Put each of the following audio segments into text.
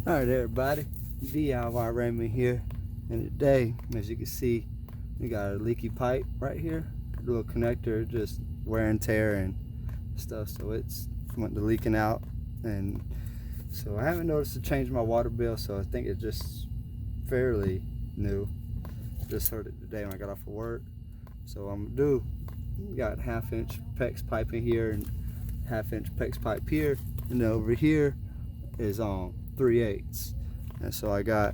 Alright everybody, DIY Raymond here, and today, as you can see, we got a leaky pipe right here, a little connector, just wear and tear and stuff, so it's went to leaking out. And so I haven't noticed a change in my water bill, so I think it's just fairly new. Just heard it today when I got off of work. So I'm gonna do, got 1/2-inch PEX pipe in here and 1/2-inch PEX pipe here, and then over here is on 3/8. And so I got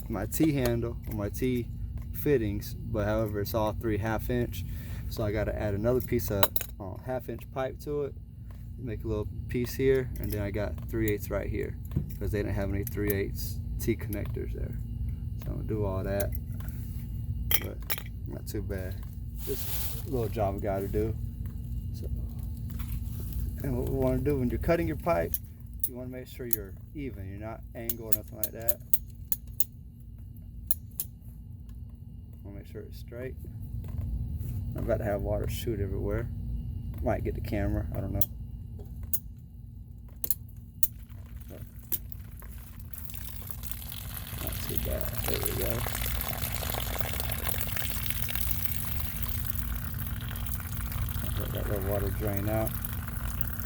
my T handle or my T fittings, but however it's all 3 1/2-inch, so I got to add another piece of 1/2-inch pipe to it, make a little piece here, and then I got 3/8 right here because they didn't have any 3/8 T connectors there. So I'm gonna do all that, but not too bad. Just a little job I got to do. So, and what we want to do when you're cutting your pipe, you want to make sure you're even, you're not angled or nothing like that. Want to make sure it's straight. I'm about to have water shoot everywhere. Might get the camera, I don't know. But not too bad. There we go. Let that little water drain out.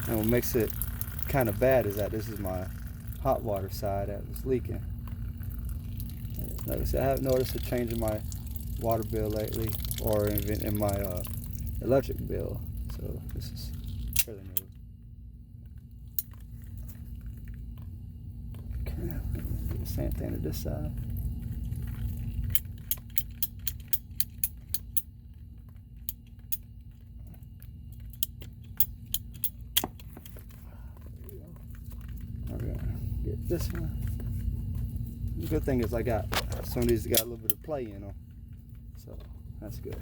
And what makes it kind of bad is that this is my hot water side that was leaking. Notice I haven't noticed a change in my water bill lately, or even in my electric bill, so this is fairly new. Okay, do the same thing to this side. Get this one. The good thing is I got some of these got a little bit of play in them, so that's good.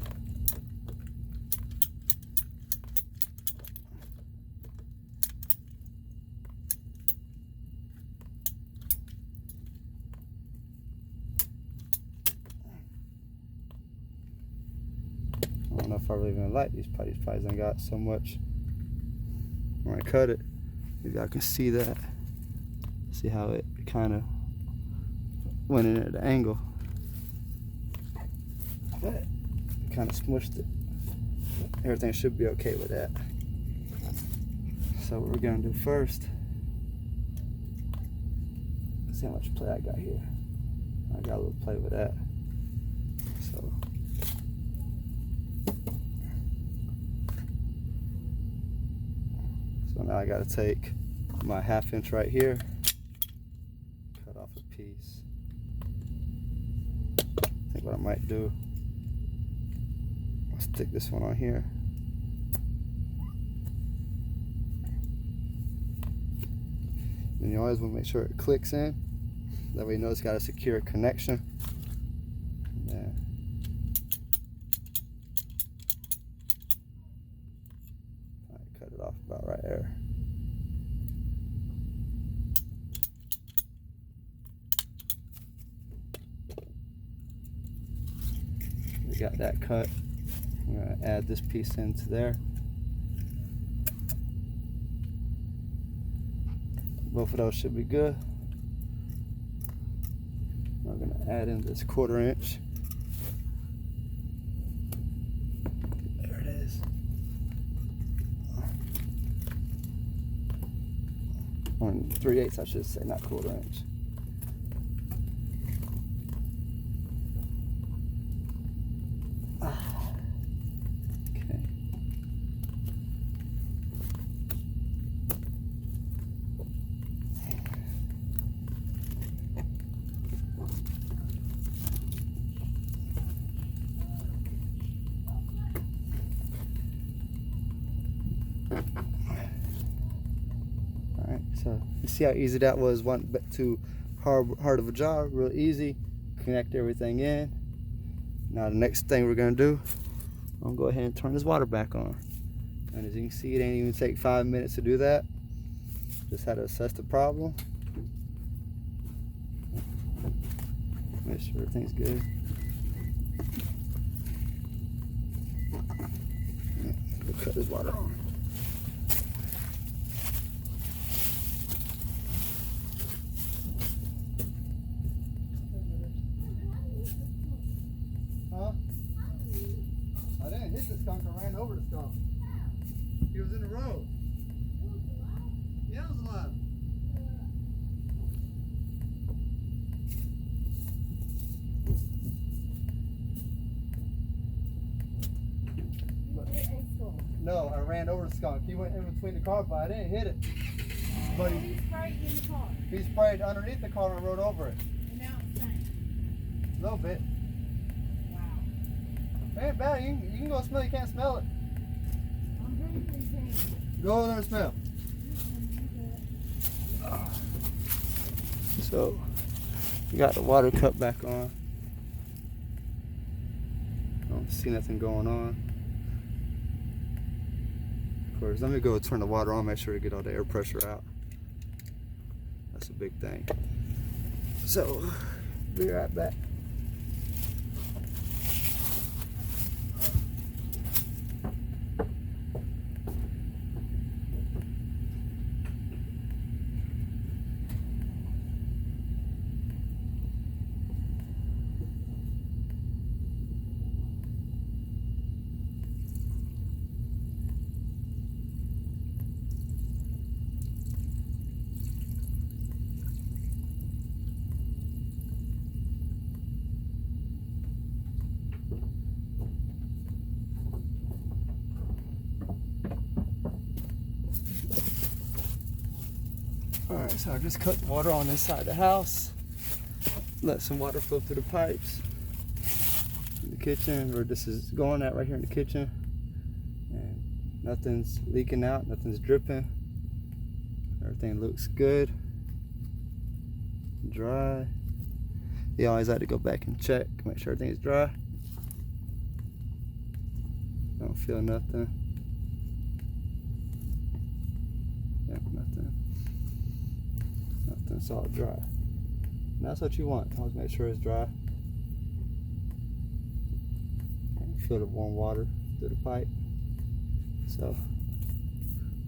I don't know if I really even like these pipes. These pipes ain't got so much. When I cut it, you guys can see that. See how it kind of went in at the angle. But kind of smushed it. Everything should be okay with that. So what we're gonna do first, let's see how much play I got here. I got a little play with that. So now I gotta take my 1/2-inch right here, cut off a piece. I think what I might do, I'll stick this one on here. And you always want to make sure it clicks in. That way you know it's got a secure connection. Yeah. I cut it off about right there. We got that cut. I'm going to add this piece into there. Both of those should be good. I'm going to add in this 1/4 inch. There it is. On 3/8 I should say, not 1/4 inch. Alright, so you see how easy that was. Wasn't too hard of a job, real easy. Connect everything in. Now the next thing we're gonna do, I'm gonna go ahead and turn this water back on. And as you can see, it ain't even take 5 minutes to do that. Just had to assess the problem. Make sure everything's good. We'll cut this water on. skunk. He was in the road. Yeah, it was alive. No, I ran over the skunk. He went in between the car, but I didn't hit it. But He sprayed in the car. he sprayed underneath the car and rode over it. And now it's stank. A little bit. Wow. It ain't bad. You can go smell. You can't smell it. I'm drinking things. Go over there and smell. So, we got the water cut back on. I don't see nothing going on. Of course, let me go turn the water on, make sure to get all the air pressure out. That's a big thing. So, be right back. Alright, so I just cut the water on this side of the house. Let some water flow through the pipes in the kitchen, where this is going at right here in the kitchen. And nothing's leaking out, nothing's dripping. Everything looks good. Dry. You always have to go back and check, make sure everything's dry. Don't feel nothing. Yeah, nothing. Nothing's all dry. And that's what you want. Always make sure it's dry. And feel the warm water through the pipe. So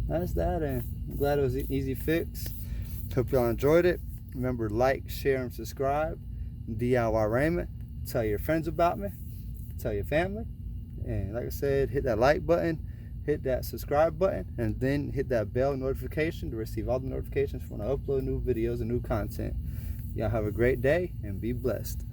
that's that, and I'm glad it was an easy fix. Hope y'all enjoyed it. Remember, like, share, and subscribe. DIY Raymond. Tell your friends about me. Tell your family. And like I said, hit that like button, hit that subscribe button, and then hit that bell notification to receive all the notifications when I upload new videos and new content. Y'all have a great day and be blessed.